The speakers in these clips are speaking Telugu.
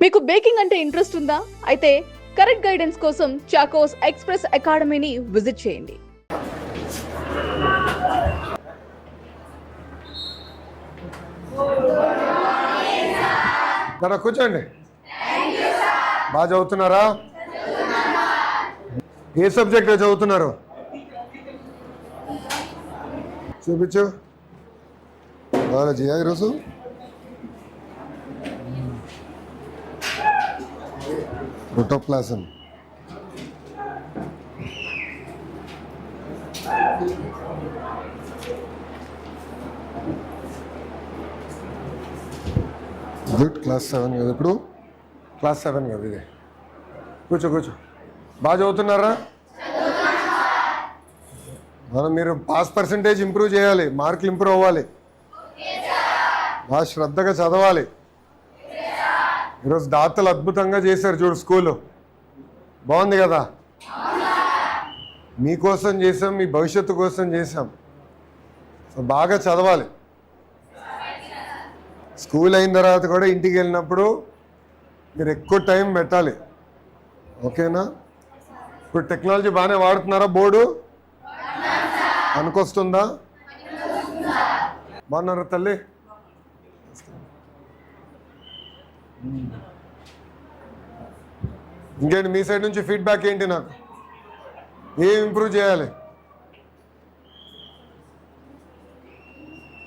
మీకు బేకింగ్ అంటే ఇంట్రెస్ట్ ఉందా? అయితే కరెక్ట్ గైడెన్స్ కోసం చాకోస్ ఎక్స్‌ప్రెస్ అకాడమీని విజిట్ చేయండి. కూర్చోండి. బాగా చదువుతున్నారా? ఏ సబ్జెక్ట్ చదువుతున్నారు? చూపించు. బయాలజీయా ఈరోజు? ప్రోటోప్లాజం. గుడ్. క్లాస్ 7 కదా ఇప్పుడు? క్లాస్ 7 కదా ఇది. కూర్చో. బాగా చదువుతున్నారా? మీరు పాస్ పర్సంటేజ్ ఇంప్రూవ్ చేయాలి, మార్కులు ఇంప్రూవ్ అవ్వాలి, బాగా శ్రద్ధగా చదవాలి. ఈరోజు దాతలు అద్భుతంగా చేశారు చూడు, స్కూలు బాగుంది కదా. మీకోసం చేసాం, మీ భవిష్యత్తు కోసం చేసాం. సో బాగా చదవాలి. స్కూల్ అయిన తర్వాత కూడా ఇంటికి వెళ్ళినప్పుడు మీరు ఎక్కువ టైం పెట్టాలి, ఓకేనా? ఇప్పుడు టెక్నాలజీ బాగానే వాడుతున్నారా? బోర్డు అనుకొస్తుందా? బాగున్నారా తల్లి? ఇంకేంటి మీ సైడ్ నుంచి ఫీడ్బ్యాక్ ఏంటి? నాకు ఏం ఇంప్రూవ్ చేయాలి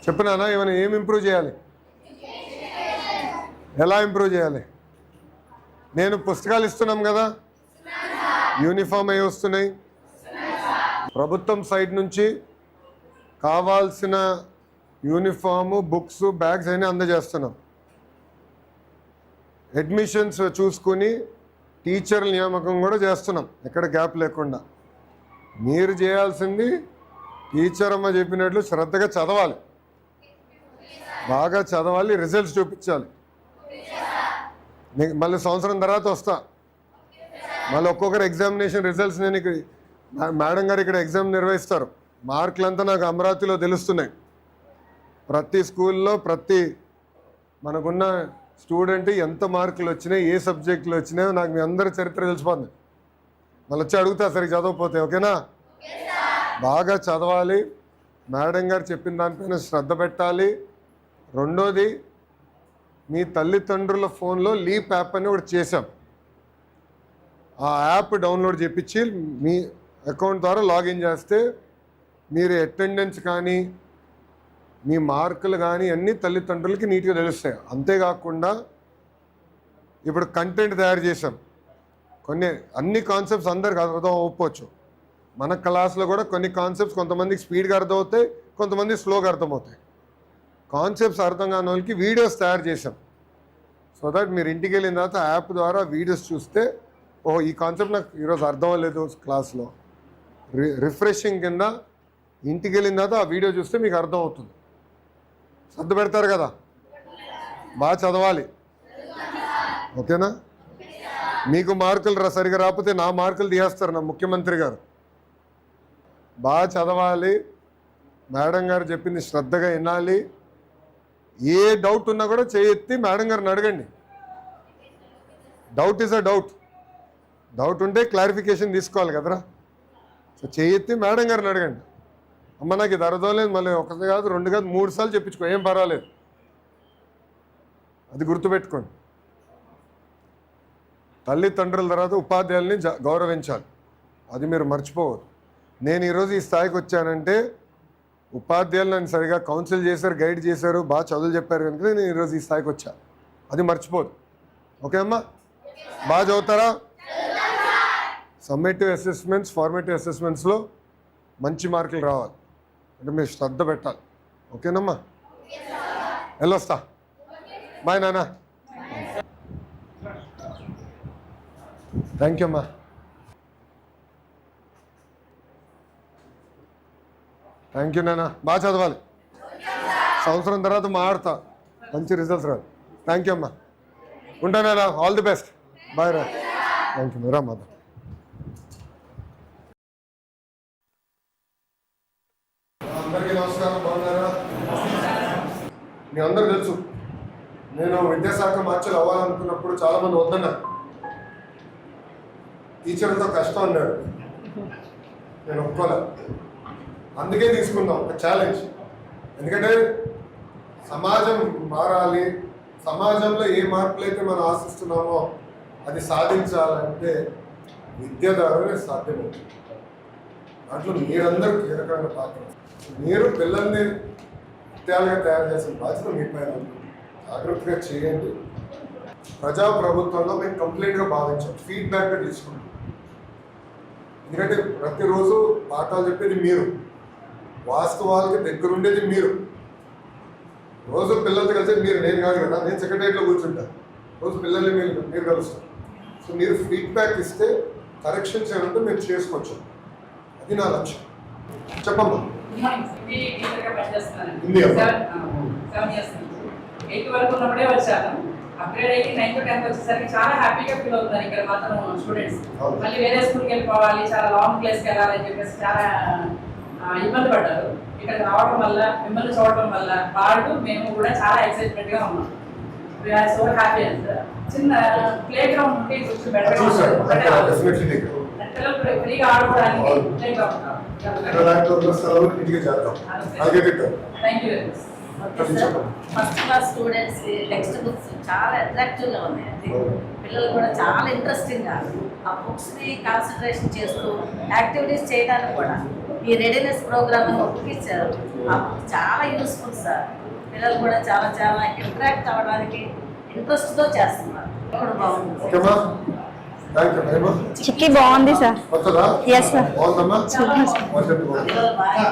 చెప్పినానా? ఏమైనా ఏం ఇంప్రూవ్ చేయాలి? ఎలా ఇంప్రూవ్ చేయాలి? నేను పుస్తకాలు ఇస్తున్నాం కదా, యూనిఫామ్ అవి వస్తున్నాయి. ప్రభుత్వం సైడ్ నుంచి కావాల్సిన యూనిఫాము, బుక్స్, బ్యాగ్స్ అయినా అందజేస్తున్నాం. అడ్మిషన్స్ చూసుకుని టీచర్ల నియామకం కూడా చేస్తున్నాం, ఎక్కడ గ్యాప్ లేకుండా. మీరు చేయాల్సింది టీచర్ అమ్మ చెప్పినట్లు శ్రద్ధగా చదవాలి, బాగా చదవాలి, రిజల్ట్స్ చూపించాలి. మళ్ళీ సంవత్సరం తర్వాత వస్తా, మళ్ళీ ఒక్కొక్కరు ఎగ్జామినేషన్ రిజల్ట్స్ నేను ఇక్కడ మేడం గారు ఇక్కడ ఎగ్జామ్ నిర్వహిస్తారు. మార్కులంతా నాకు అమరావతిలో తెలుస్తున్నాయి. ప్రతి స్కూల్లో ప్రతి మనకున్న స్టూడెంట్ ఎంత మార్కులు వచ్చినాయి, ఏ సబ్జెక్టులు వచ్చినాయో నాకు మీ అందరి చరిత్ర తెలిసిపోతుంది. మళ్ళీ వచ్చి అడుగుతా సరిగ్గా చదవకపోతే, ఓకేనా? బాగా చదవాలి, మేడం గారు చెప్పిన దానిపైన శ్రద్ధ పెట్టాలి. రెండోది, మీ తల్లిదండ్రుల ఫోన్లో లీప్ యాప్ అని ఒకటి చేశాం. ఆ యాప్ డౌన్లోడ్ చేయించి మీ అకౌంట్ ద్వారా లాగిన్ చేస్తే మీరు అటెండెన్స్ కానీ మీ మార్కులు కానీ అన్నీ తల్లిదండ్రులకి నీట్గా తెలుస్తాయి. అంతేకాకుండా ఇప్పుడు కంటెంట్ తయారు చేసాం. అన్ని కాన్సెప్ట్స్ అందరికి అర్థం అవ్వకపోవచ్చు. మన క్లాస్లో కూడా కొన్ని కాన్సెప్ట్స్ కొంతమందికి స్పీడ్గా అర్థమవుతాయి, కొంతమంది స్లోగా అర్థమవుతాయి. కాన్సెప్ట్స్ అర్థం కాని వాళ్ళకి వీడియోస్ తయారు చేసాం. సో దట్ మీరు ఇంటికి వెళ్ళిన తర్వాత యాప్ ద్వారా వీడియోస్ చూస్తే, ఓహో ఈ కాన్సెప్ట్ నాకు ఈరోజు అర్థం అవ్వలేదు క్లాస్లో, రిఫ్రెషింగ్ కింద ఇంటికి వెళ్ళిన తర్వాత ఆ వీడియో చూస్తే మీకు అర్థం అవుతుంది. శ్రద్ధ పెడతారు కదా, బాగా చదవాలి, ఓకేనా? మీకు మార్కులు సరిగా రాకపోతే నా మార్కులు తీసేస్తారు నా ముఖ్యమంత్రి గారు. బాగా చదవాలి, మేడం గారు చెప్పింది శ్రద్ధగా వినాలి. ఏ డౌట్ ఉన్నా కూడా చేయెత్తి మేడం గారిని అడగండి. డౌట్ ఈజ్ అ డౌట్ ఉంటే క్లారిఫికేషన్ తీసుకోవాలి కదరా. సో చేయెత్తి మేడం గారిని అడగండి. అమ్మ నాకు ఇది అర్థం లేదు, మళ్ళీ ఒకటి కాదు, 2 కాదు, 3 సార్లు చెప్పించుకో, ఏం పర్వాలేదు. అది గుర్తుపెట్టుకోండి. తల్లిదండ్రుల తర్వాత ఉపాధ్యాయుల్ని గౌరవించాలి, అది మీరు మర్చిపోవద్దు. నేను ఈరోజు ఈ స్థాయికి వచ్చానంటే ఉపాధ్యాయులు నన్ను సరిగా కౌన్సిల్ చేశారు, గైడ్ చేశారు, బాగా చదువులు చెప్పారు కనుక నేను ఈరోజు ఈ స్థాయికి వచ్చాను. అది మర్చిపోదు, ఓకే అమ్మా? బాగా చదువుతారా? సమ్మేటివ్ అసెస్మెంట్స్, ఫార్మేటివ్ అసెస్మెంట్స్లో మంచి మార్కులు రావాలి అంటే మీరు శ్రద్ధ పెట్టాలి, ఓకేనమ్మా? వెళ్ళొస్తా, బాయ్ నాన్న. థ్యాంక్ యూ అమ్మా. థ్యాంక్ యూ నాన్న, బాగా చదవాలి. సంవత్సరం తర్వాత మాట్లాడతా, మంచి రిజల్ట్స్ రాదు. థ్యాంక్ యూ అమ్మా, ఉంటానా? ఆల్ ది బెస్ట్, బాయ్ రా. థ్యాంక్ యూ రా మాధవ్. అందరికీ నమస్కారం, బాగున్నారా? మీ అందరూ తెలుసు, నేను విద్యాశాఖ మార్చులు అవ్వాలనుకున్నప్పుడు చాలా మంది వద్దన్నారు. టీచర్తో కష్టం అన్నాడు, నేను ఒప్పుకోలేదు. అందుకే తీసుకుందాం ఒక ఛాలెంజ్. ఎందుకంటే సమాజం మారాలి, సమాజంలో ఏ మార్పులు అయితే మనం ఆశిస్తున్నామో అది సాధించాలంటే విద్య ద్వారానే సాధ్యమవుతుంది. దాంట్లో మీరందరూ కీలకమైన పాత్ర. మీరు పిల్లల్ని విద్యాలుగా తయారు చేసిన బాధ్యత మీ పైన ఉంది. జాగ్రత్తగా చేయండి. ప్రజాప్రభుత్వంలో మేము కంప్లీట్గా భావించాం, ఫీడ్బ్యాక్గా తీసుకున్నాం. ఎందుకంటే ప్రతిరోజు పాఠాలు చెప్పేది మీరు, వాస్తవాలకి దగ్గరుండేది మీరు. రోజు పిల్లలతో కలిసి మీరు, నేను కాదు కదా, నేను సెక్రటరీలో కూర్చుంటాను, రోజు పిల్లల్ని మీరు కలుస్తాను. సో మీరు ఫీడ్బ్యాక్ ఇస్తే కరెక్షన్స్ ఏమంటే మేము చేసుకోవచ్చు. అది నా లక్ష్యం. చెప్పమ్మా. హిందీ అమ్మా. 7 years 8 వరకు ఉన్నప్పుడే వచ్చాను. అప్గ్రేడ్ అయ్యి 9th 10th వచ్చేసరికి చాలా హ్యాపీగా ఫీల్ అవుతున్నారు ఇక్కడ మాత్రం స్టూడెంట్స్. మళ్ళీ వేరే స్కూల్కి వెళ్ళిపోవాలి, చాలా లాంగ్ ప్లేస్కి వెళ్ళాలని చెప్పేసి చాలా ఇబ్బంది పడ్డారు. ఇక్కడికి రావడం వల్ల, మిమ్మల్ని చూడటం వల్ల వాళ్ళు మేము కూడా చాలా ఎక్సైట్మెంట్గా ఉన్నాం. We are so happy. చిన్న ప్లే గ్రౌండ్ ఉంటే కొంచెం బెటర్ పిల్లలు ఫ్రీగా ఆడుకోవడానికి play ground. Thank you very much. First class students text books చాలా అట్రాక్టివ్గా ఉన్నాయండి. పిల్లలు కూడా చాలా ఇంట్రెస్టింగ్గా ఆ బుక్స్ని కాన్సన్ట్రేషన్ చేస్తూ యాక్టివిటీస్ చేయడానికి కూడా ఈ రెడీనెస్ ప్రోగ్రామ్ బుక్ ఇచ్చారు. ఆ బుక్ చాలా యూస్ఫుల్ సార్. పిల్లలు కూడా చాలా చాలా ఇంటరాక్ట్ అవ్వడానికి ఇంట్రెస్ట్తో చేస్తున్నారు. కూడా బాగుంది. చిక్కీ బాగుంది సార్. వస్తుందా? Yes, sir. బాగుందమ్మా. పిల్లలు బాగా